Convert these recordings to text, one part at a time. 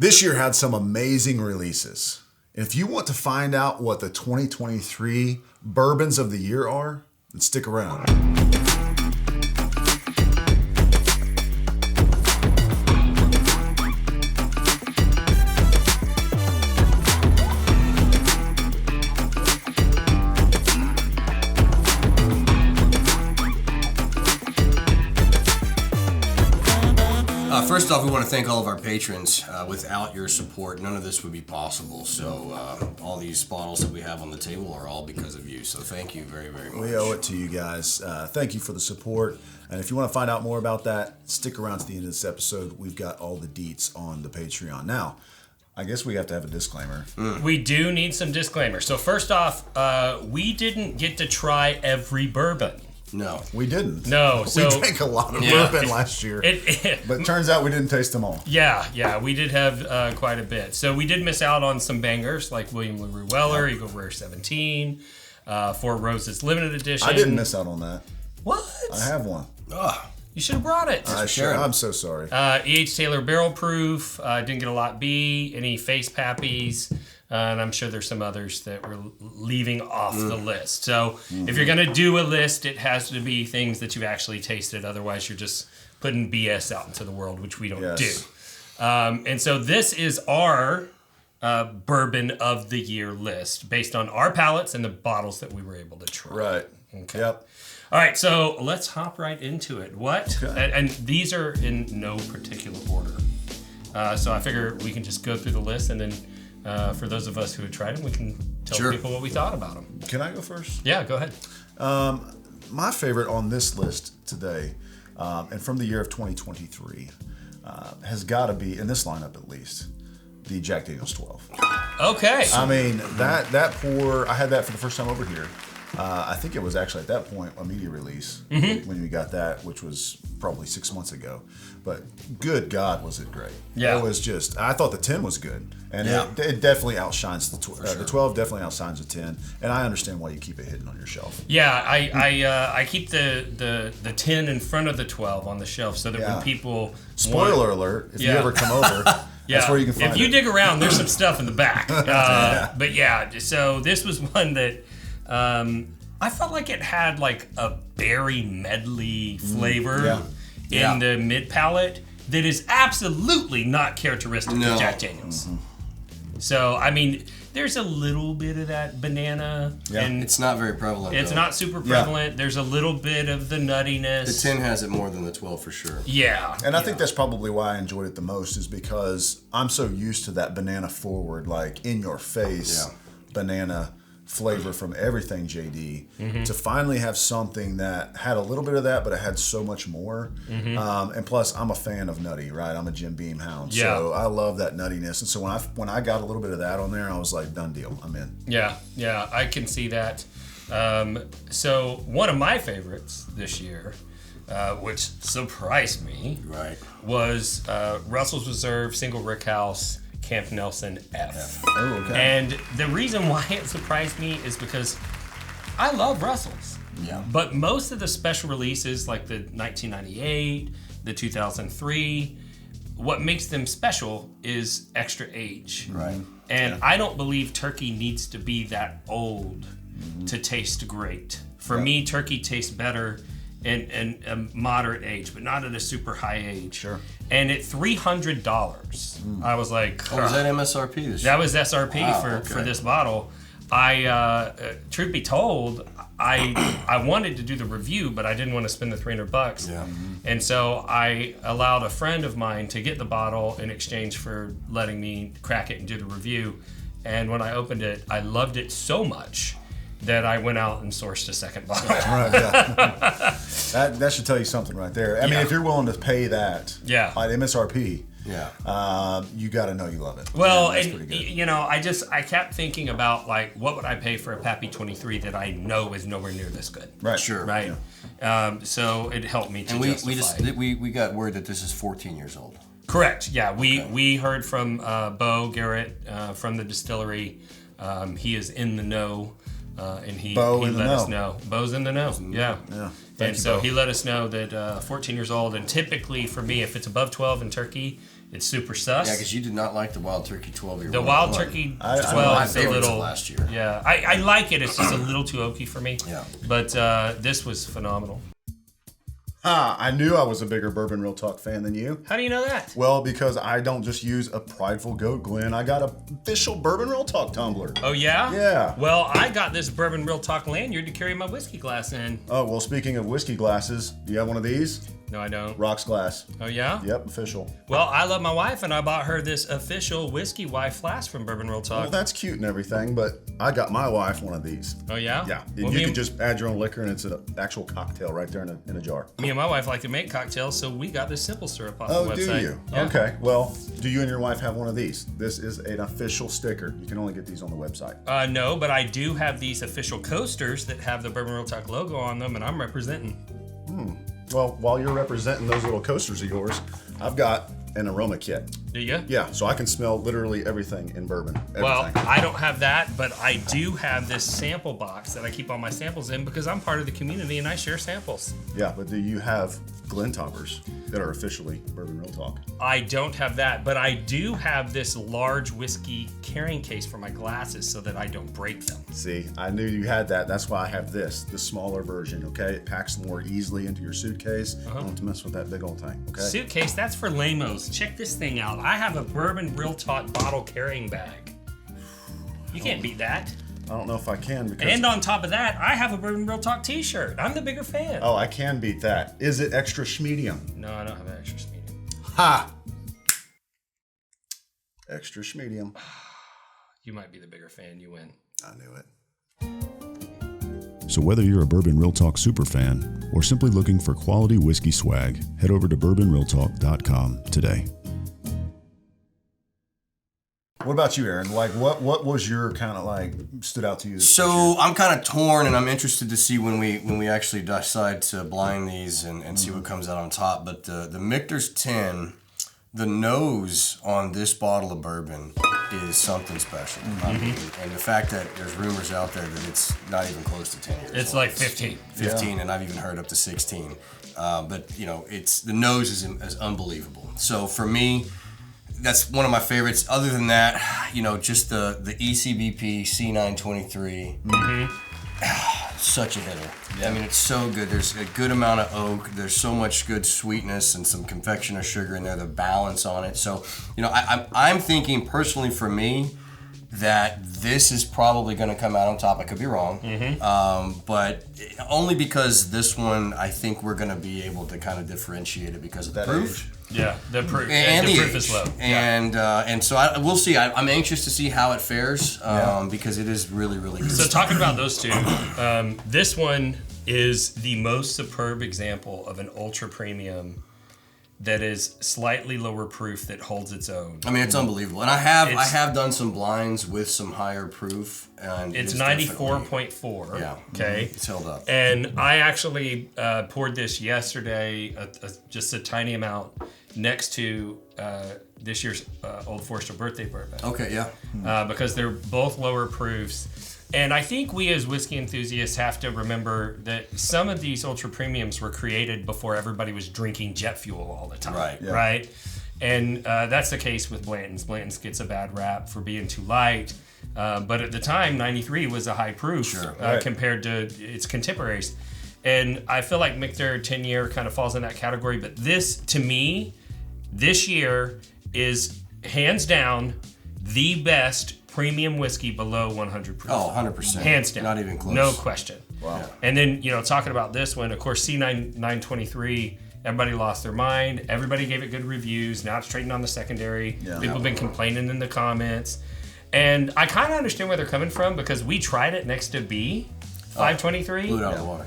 This year had some amazing releases. And if you want to find out what the 2023 Bourbons of the Year are, then stick around. First off, we want to thank all of our patrons. Without your support, none of this would be possible. So all these bottles that we have on the table are all because of you. So thank you very, very much. We owe it to you guys. Thank you for the support. And if you want to find out more about that, stick around to the end of this episode. We've got all the deets on the Patreon. Now, I guess we have to have a disclaimer. We do need some disclaimers. So first off, we didn't get to try every bourbon. No. We didn't. No. So, we drank a lot of bourbon last year. But it turns out we didn't taste them all. Yeah. We did have quite a bit. So we did miss out on some bangers like William LaRue Weller, Eagle Rare 17, Four Roses Limited Edition. I didn't miss out on that. What? I have one. You should have brought it. I'm so sorry. E.H. Taylor Barrel Proof. Didn't get a lot B. Any Face Pappies. And I'm sure there's some others that we're leaving off the list. So if you're going to do a list, it has to be things that you've actually tasted. Otherwise, you're just putting BS out into the world, which we don't do. And so this is our Bourbon of the Year list based on our palates and the bottles that we were able to try. Right. Okay. Yep. All right, so let's hop right into it. And these are in no particular order. So I figure we can just go through the list, and then for those of us who had tried them, we can tell people what we thought about them. Can I go first? Yeah, go ahead. My favorite on this list today, and from the year of 2023, has got to be, in this lineup at least, the Jack Daniel's 12. Okay. I mean, that pour, I had that for the first time over here. I think it was actually at that point a media release when we got that, which was probably 6 months ago. But good God, was it great. Yeah. It was just, I thought the 10 was good. And it definitely outshines the 12. The 12 definitely outshines the 10. And I understand why you keep it hidden on your shelf. Yeah, I keep the 10 in front of the 12 on the shelf so that when people... Spoiler alert, if you ever come over... That's where you can find it. If you dig around, there's some stuff in the back. But yeah, so this was one that... I felt like it had like a berry medley flavor in the mid palate that is absolutely not characteristic of Jack Daniel's. So I mean, there's a little bit of that banana. Yeah, and it's not very prevalent. It's not super prevalent. There's a little bit of the nuttiness. The 10 has it more than the 12 for sure. Yeah. And I think that's probably why I enjoyed it the most, is because I'm so used to that banana forward, like in your face banana flavor from everything JD, to finally have something that had a little bit of that, but it had so much more. And plus, I'm a fan of nutty, right? I'm a Jim Beam hound, so I love that nuttiness. And so when I got a little bit of that on there, I was like, done deal, I'm in. Yeah, I can see that. So one of my favorites this year, which surprised me, was Russell's Reserve Single Rickhouse Camp Nelson F. Oh, okay. And the reason why it surprised me is because I love Russell's. Yeah. But most of the special releases, like the 1998, the 2003, what makes them special is extra age. Right. And I don't believe turkey needs to be that old to taste great. For me, turkey tastes better in a moderate age, but not at a super high age. Sure. And at $300, I was like, oh, was that MSRP this year? That was SRP for this bottle. I truth be told, I wanted to do the review, but I didn't want to spend the $300. Yeah. And so I allowed a friend of mine to get the bottle in exchange for letting me crack it and do the review. And when I opened it, I loved it so much that I went out and sourced a second bottle. Right, that should tell you something right there. I mean, if you're willing to pay that at MSRP, you got to know you love it. Well, and you know, I kept thinking about like, what would I pay for a Pappy 23 that I know is nowhere near this good? Right. Sure. Right. Yeah. So it helped me to justify. And we got word that this is 14 years old. Correct. Yeah. We heard from Bo Garrett from the distillery. He is in the know. And he let us know. Bo's in the know. Yeah. And so he let us know that 14 years old, and typically for me, if it's above 12 in turkey, It's super sus. Yeah, because you did not like the Wild Turkey 12-year. The Wild Turkey 12 my is a favorites little of last year. Yeah, I like it. It's just a little too oaky for me. Yeah. But this was phenomenal. I knew I was a bigger Bourbon Real Talk fan than you. How do you know that? Well, because I don't just use a prideful goat, Glenn. I got a official Bourbon Real Talk tumbler. Oh, yeah? Yeah. Well, I got this Bourbon Real Talk lanyard to carry my whiskey glass in. Oh, well, speaking of whiskey glasses, do you have one of these? No, I don't. Rocks glass. Oh, yeah? Yep, official. Well, I love my wife, and I bought her this official whiskey wife flask from Bourbon Real Talk. Well, that's cute and everything, but I got my wife one of these. Oh, yeah? Yeah, Well, you can just add your own liquor, and it's an actual cocktail right there in a jar. Me and my wife like to make cocktails, so we got this simple syrup off the Oh, website. do you? Yeah. Okay. Well, do you and your wife have one of these? This is an official sticker. You can only get these on the website. No, but I do have these official coasters that have the Bourbon Real Talk logo on them, and I'm representing. Well, while you're representing those little coasters of yours, I've got an aroma kit. Do you? Yeah, so I can smell literally everything in bourbon. Everything. Well, I don't have that, but I do have this sample box that I keep all my samples in because I'm part of the community and I share samples. Yeah, but do you have Glen toppers that are officially Bourbon Real Talk? I don't have that, but I do have this large whiskey carrying case for my glasses so that I don't break them. See, I knew you had that. That's why I have this, the smaller version, okay? It packs more easily into your suitcase. I don't have to mess with that big old thing, okay? Suitcase, that's for lamos. Check this thing out. I have a Bourbon Real Talk bottle carrying bag. You can't beat that. I don't know if I can because... And on top of that, I have a Bourbon Real Talk t-shirt. I'm the bigger fan. Oh, I can beat that. Is it extra schmedium? No, I don't have an extra medium. Ha! Extra schmedium. You might be the bigger fan. You win. I knew it. So whether you're a Bourbon Real Talk superfan or simply looking for quality whiskey swag, head over to bourbonrealtalk.com today. What about you, Aaron? Like, what was your kind of like stood out to you? So I'm kind of torn, and I'm interested to see when we actually decide to blind these and see what comes out on top. But the Michter's 10, the nose on this bottle of bourbon is something special. I mean, and the fact that there's rumors out there that it's not even close to 10 years. It's like 15. 15, and I've even heard up to 16. But you know, it's the nose is unbelievable. So for me, that's one of my favorites. Other than that, you know, just the ECBP C923. Such a hitter. I mean, it's so good. There's a good amount of oak. There's so much good sweetness and some confectioner sugar in there. The balance on it. So, you know, I'm thinking personally for me that this is probably going to come out on top. I could be wrong, but only because this one I think we're going to be able to kind of differentiate it because of the proof. Age. Yeah, the proof. And the the proof age. is low. And so we'll see. I'm anxious to see how it fares because it is really, really good. So talking about those two, this one is the most superb example of an ultra premium that is slightly lower proof that holds its own. I mean, it's unbelievable. And I have done some blinds with some higher proof, and It's 94.4. Yeah. Okay. It's held up. And I actually poured this yesterday, just a tiny amount, next to this year's Old Forester birthday bourbon. Okay, yeah. Because they're both lower proofs. And I think we as whiskey enthusiasts have to remember that some of these ultra premiums were created before everybody was drinking jet fuel all the time. Right. Yeah. Right? And that's the case with Blanton's. Blanton's gets a bad rap for being too light. But at the time, 93 was a high proof compared to its contemporaries. And I feel like Michter 10 year kind of falls in that category. But this, to me, this year is hands down the best premium whiskey below 100 proof. Oh, 100%. Hands down. Not even close. No question. Wow. And then, you know, talking about this one, of course, C923, everybody lost their mind. Everybody gave it good reviews. Now it's trading on the secondary. Yeah. People have been complaining in the comments. And I kind of understand where they're coming from because we tried it next to B, 523. Blew it out of the water.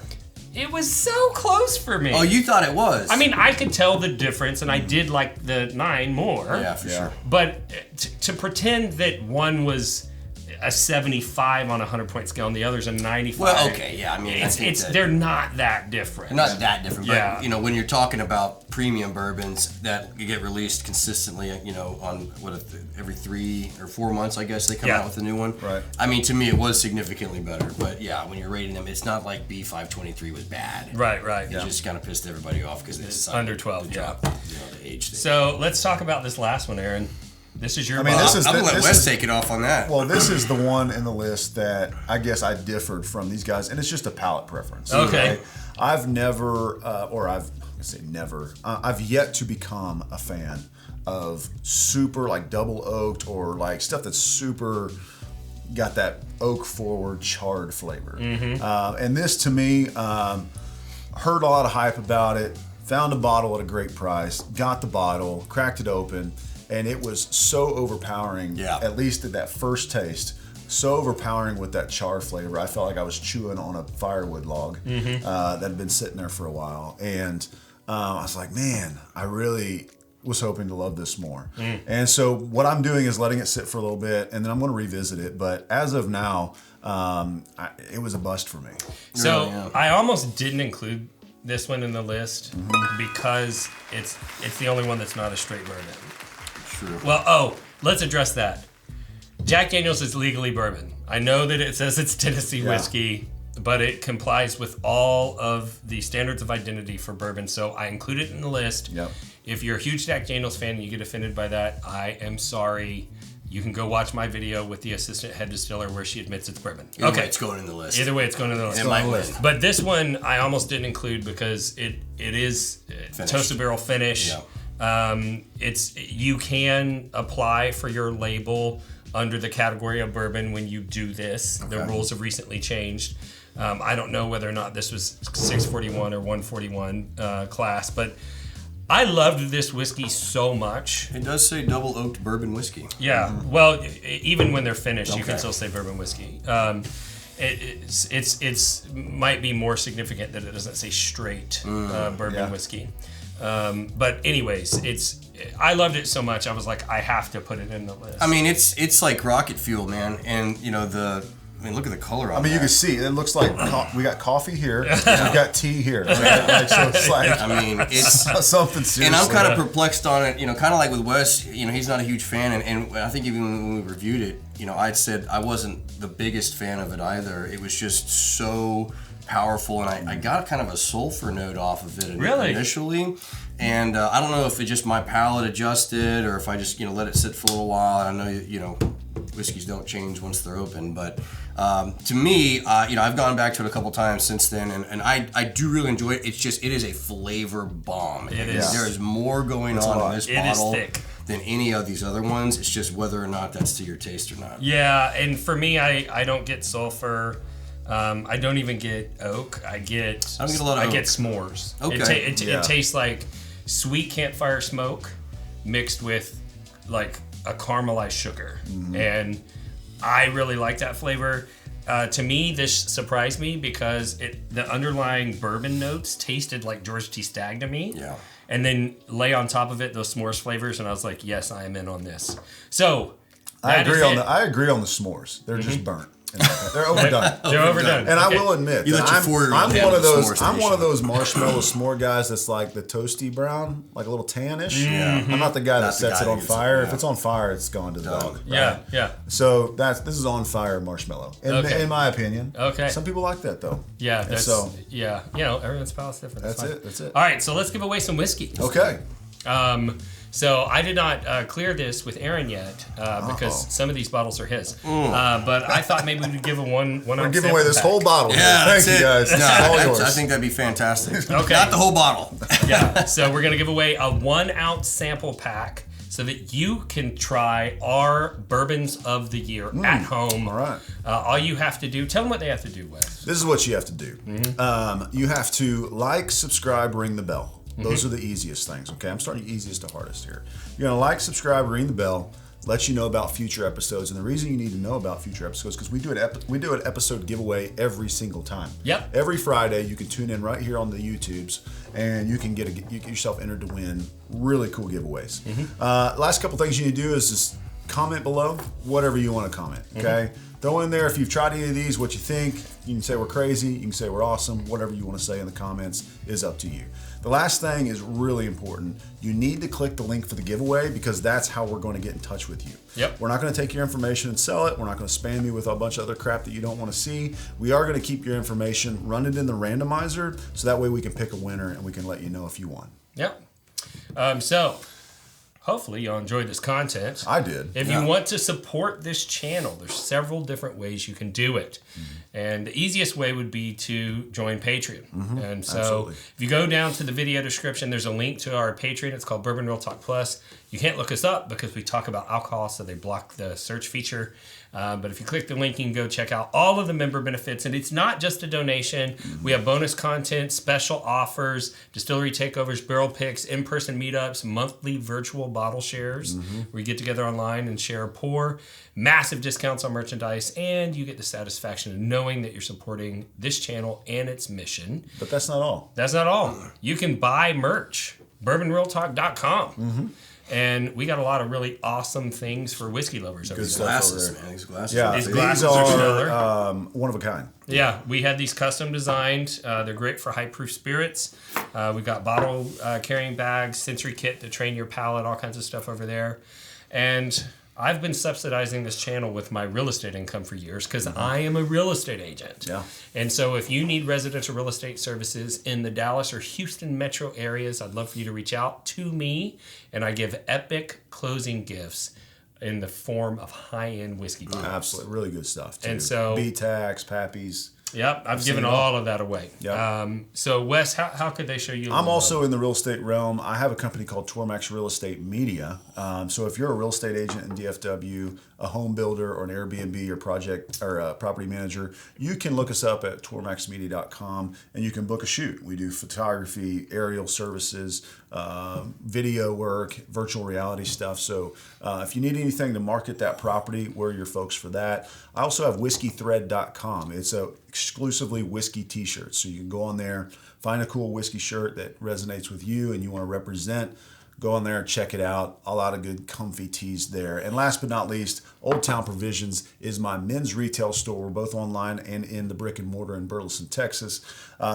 It was so close for me. Oh, you thought it was? I mean, I could tell the difference, and I did like the 9 more. Yeah, for sure. But to pretend that one was, a 75 on a 100-point scale, and the other's a 95. Well, okay, yeah. I mean, they're not that different. They're not that different, Yeah. but, you know, when you're talking about premium bourbons that get released consistently, you know, on every 3 or 4 months, I guess they come out with a new one. Right. I mean, to me, it was significantly better, but yeah, when you're rating them, it's not like B523 was bad. Right. It just kind of pissed everybody off because it's under 12, you know, the age thing. So let's talk about this last one, Aaron. This is your. I mean, box. this is I'm gonna let this Wes is- take it off on that. Well, this is the one in the list that I guess I differed from these guys, and it's just a palate preference. Okay. I've never, I've yet to become a fan of super like double oaked or like stuff that's super got that oak forward charred flavor. And this to me, heard a lot of hype about it, found a bottle at a great price, got the bottle, cracked it open, and it was so overpowering, at least at that first taste, so overpowering with that char flavor. I felt like I was chewing on a firewood log that had been sitting there for a while. And I was like, man, I really was hoping to love this more. And so what I'm doing is letting it sit for a little bit, and then I'm going to revisit it. But as of now, it was a bust for me. So I almost didn't include this one in the list because it's the only one that's not a straight bourbon. True. Well, let's address that. Jack Daniel's is legally bourbon. I know that it says it's Tennessee whiskey, but it complies with all of the standards of identity for bourbon, so I include it in the list. If you're a huge Jack Daniel's fan and you get offended by that, I am sorry. You can go watch my video with the assistant head distiller where she admits it's bourbon. Either way, it's going in the list. Either way, it's going in the list. It might win. But this one I almost didn't include because it is toasted barrel finish. You can apply for your label under the category of bourbon when you do this. The rules have recently changed. I don't know whether or not this was 641 or 141 class, but I loved this whiskey so much. It does say double oaked bourbon whiskey. Yeah. Well, even when they're finished, you can still say bourbon whiskey. It's might be more significant that it doesn't say straight bourbon whiskey. But anyways, I loved it so much. I was like, I have to put it in the list. I mean, it's like rocket fuel, man. And you know look at the color on it. I mean, you can see it looks like we got coffee here, and we got tea here. So it's like, I mean, it's something serious. And I'm kind of perplexed on it, you know, kind of like with Wes, you know, he's not a huge fan. And I think even when we reviewed it, you know, I'd said I wasn't the biggest fan of it either. It was just so powerful, and I got kind of a sulfur note off of it initially. And I don't know if it just my palate adjusted or if I just, you know, let it sit for a little while. I know, you know, whiskeys don't change once they're open, but to me, you know, I've gone back to it a couple times since then, and I do really enjoy it. It's just, it is a flavor bomb. It is. There is more going on in this bottle thick than any of these other ones. It's just whether or not that's to your taste or not. Yeah, and for me, I don't get sulfur. I don't even get oak. I don't get a lot of oak. Get s'mores. Okay. It tastes like sweet campfire smoke mixed with like a caramelized sugar. And I really like that flavor. To me, this surprised me because the underlying bourbon notes tasted like George T. Stagg to me. Yeah. And then lay on top of it those s'mores flavors, and I was like, yes, I am in on this. So I agree on the s'mores. They're just burnt. They're overdone. They're overdone. And I will admit, You let your 4-year-old I'm handle one of those. s'mores I'm one of those marshmallow s'more guys that's like the toasty brown, like a little tannish. I'm not the guy that sets it on fire. If it's on fire, it's gone to the dog. Right? Yeah. So this is on fire marshmallow, in my opinion. Okay. Some people like that though. Yeah. You know, everyone's palate's different. That's it. All right, so let's give away some whiskey. Okay. So I did not clear this with Aaron yet because some of these bottles are his. But I thought maybe we would give a one. We're giving away this whole bottle. Yeah, Thank you guys. This is all yours. I think that'd be fantastic. Okay. Not the whole bottle. Yeah. So we're gonna give away a 1 ounce sample pack so that you can try our bourbons of the year at home. All right. All you have to do. Tell them what they have to do, Wes. This is what you have to do. You have to like, subscribe, ring the bell. Those are the easiest things, okay? I'm starting easiest to hardest here. You're going to like, subscribe, ring the bell, let you know about future episodes. And the reason you need to know about future episodes is because we do an episode giveaway every single time. Yep. Every Friday, you can tune in right here on the YouTubes, and you can get yourself entered to win really cool giveaways. Last couple things you need to do is just comment below whatever you want to comment. Okay. Throw in there if you've tried any of these, what you think. You can say we're crazy. You can say we're awesome. Whatever you want to say in the comments is up to you. The last thing is really important. You need to click the link for the giveaway because that's how we're going to get in touch with you. Yep. We're not going to take your information and sell it. We're not going to spam you with a bunch of other crap that you don't want to see. We are going to keep your information, run it in the randomizer, so that way we can pick a winner and we can let you know if you won. Yep. So hopefully y'all enjoyed this content. I did. If you want to support this channel, there's several different ways you can do it. And the easiest way would be to join Patreon. And so Absolutely. if you go down to the video description, there's a link to our Patreon. It's called Bourbon Real Talk Plus. You can't look us up because we talk about alcohol, so they block the search feature. But if you click the link, you can go check out all of the member benefits. And it's not just a donation. We have bonus content, special offers, distillery takeovers, barrel picks, in-person meetups, monthly virtual bottle shares. We get together online and share a pour, massive discounts on merchandise, and you get the satisfaction of knowing that you're supporting this channel and its mission. But that's not all. That's not all. You can buy merch, bourbonrealtalk.com. And we got a lot of really awesome things for whiskey lovers over Good there. stuff. Glasses, over there. man. These glasses. Yeah, These these glasses are are one of a kind. Yeah, we had these custom designed. They're great for high proof spirits. We've got bottle carrying bags, sensory kit to train your palate, all kinds of stuff over there. And I've been subsidizing this channel with my real estate income for years because I am a real estate agent. Yeah. And so if you need residential real estate services in the Dallas or Houston metro areas, I'd love for you to reach out to me. And I give epic closing gifts in the form of high-end whiskey bottles. Absolutely. Really good stuff, too. And so- B-Tax, Pappies. Yep, I've given seen it all of that away. Yep. So Wes, how could they show you? I'm also in the real estate realm. I have a company called Tormax Real Estate Media. So if you're a real estate agent in DFW, a home builder, or an Airbnb or project or a property manager, you can look us up at tormaxmedia.com and you can book a shoot. We do photography, aerial services, video work, virtual reality stuff. So if you need anything to market that property, we're your folks for that. I also have whiskeythread.com. It's a exclusively whiskey t-shirts. So you can go on there, find a cool whiskey shirt that resonates with you and you want to represent. Go on there and check it out. A lot of good comfy tees there. And last but not least, Old Town Provisions is my men's retail store. We're both online and in the brick and mortar in Burleson, Texas.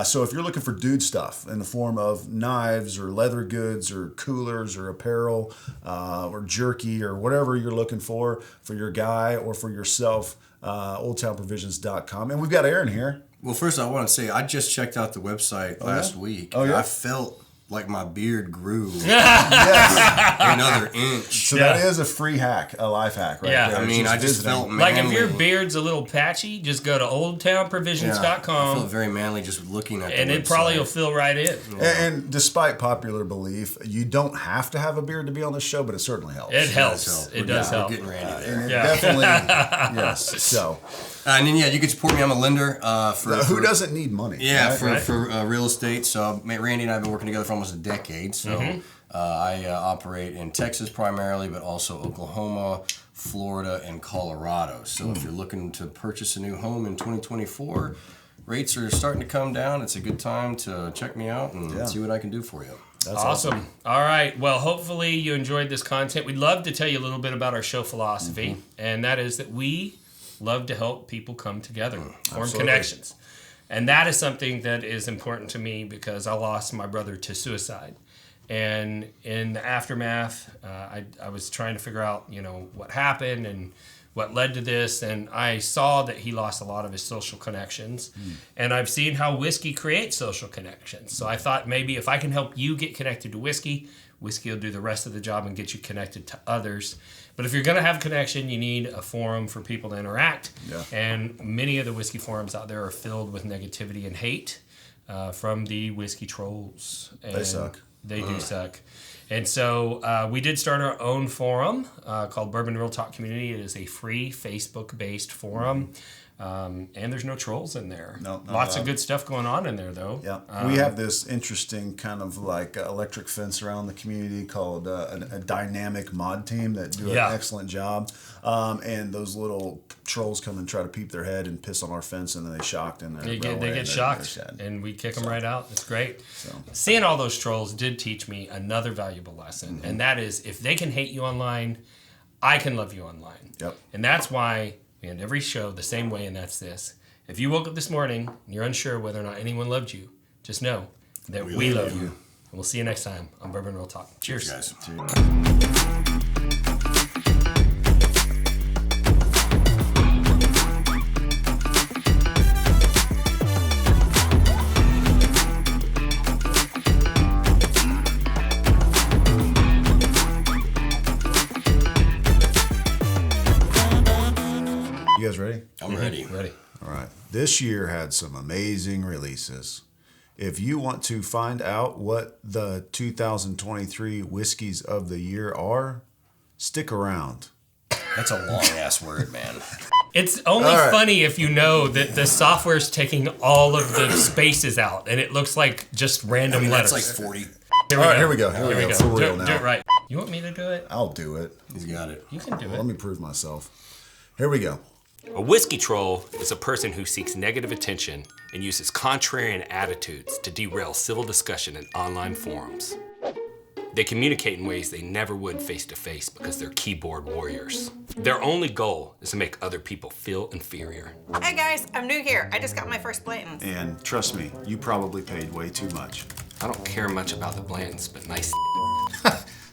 So if you're looking for dude stuff in the form of knives or leather goods or coolers or apparel or jerky or whatever you're looking for your guy or for yourself, oldtownprovisions.com. And we've got Aaron here. Well, first I want to say I just checked out the website last week. Oh, yeah? I felt like my beard grew Yes. another inch. So that is a free hack, a life hack right Yeah. there. I mean, I just visiting. felt manly. Like if your beard's a little patchy, just go to oldtownprovisions.com. I felt very manly just looking at and the it probably website. will fill right in. And despite popular belief, you don't have to have a beard to be on this show, but it certainly helps. It helps. help. It does We're help. getting Randy there. And it Yeah. definitely, yes. So, And then, you can support me. I'm a lender. who doesn't need money? Yeah, right? for real estate. So Randy and I have been working together for almost a decade. So I operate in Texas primarily, but also Oklahoma, Florida, and Colorado. So if you're looking to purchase a new home in 2024, rates are starting to come down. It's a good time to check me out and see what I can do for you. That's Awesome. All right. Well, hopefully you enjoyed this content. We'd love to tell you a little bit about our show philosophy, and that is that we love to help people come together, form Absolutely. connections. And that is something that is important to me because I lost my brother to suicide. And in the aftermath, I was trying to figure out, what happened and what led to this. And I saw that he lost a lot of his social connections. And I've seen how whiskey creates social connections. So I thought maybe if I can help you get connected to whiskey will do the rest of the job and get you connected to others. But if you're going to have a connection, you need a forum for people to interact. Yeah. And many of the whiskey forums out there are filled with negativity and hate from the whiskey trolls. And They suck. They do suck. And so we did start our own forum called Bourbon Real Talk Community. It is a free Facebook-based forum. And there's no trolls in there. No, not Lots at of all. good stuff going on in there, though. Yeah, we have this interesting kind of like electric fence around the community called a dynamic mod team that do an excellent job. And those little trolls come and try to peep their head and piss on our fence, and then they shocked and They get shocked, and we kick them right out. It's great. Seeing all those trolls did teach me another valuable lesson, and that is if they can hate you online, I can love you online. Yep. And that's why we end every show the same way, and that's this. If you woke up this morning and you're unsure whether or not anyone loved you, just know that we love you. And we'll see you next time on Bourbon Real Talk. Cheers. Guys. You guys ready? I'm ready. Ready. All right. This year had some amazing releases. If you want to find out what the 2023 whiskeys of the year are, stick around. That's a long ass word, man. It's only funny if you know that the software's taking all of the spaces out and it looks like just random letters. That's like 40. Here we All right, go. here we go. Here we go. For real do now. it right. You want me to do it? I'll do it. He's got it. You can do Let it. me prove myself. Here we go. A whiskey troll is a person who seeks negative attention and uses contrarian attitudes to derail civil discussion in online forums. They communicate in ways they never would face-to-face because they're keyboard warriors. Their only goal is to make other people feel inferior. Hey guys, I'm new here. I just got my first Blanton's. And trust me, you probably paid way too much. I don't care much about the Blantons, but nice.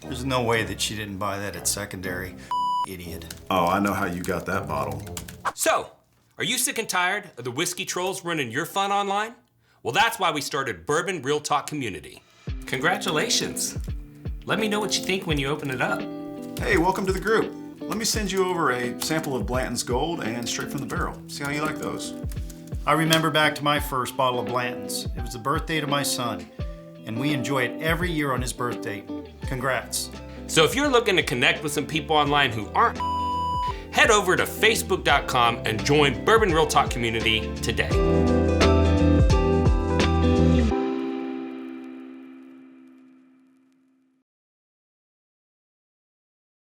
There's no way that she didn't buy that at secondary. Idiot. Oh, I know how you got that bottle. So, are you sick and tired of the whiskey trolls running your fun online? Well, that's why we started Bourbon Real Talk Community. Congratulations. Let me know what you think when you open it up. Hey, welcome to the group. Let me send you over a sample of Blanton's Gold and straight from the barrel. See how you like those. I remember back to my first bottle of Blanton's. It was the birthday to my son, and we enjoy it every year on his birthday. Congrats. So if you're looking to connect with some people online who aren't, head over to facebook.com and join Bourbon Real Talk Community today.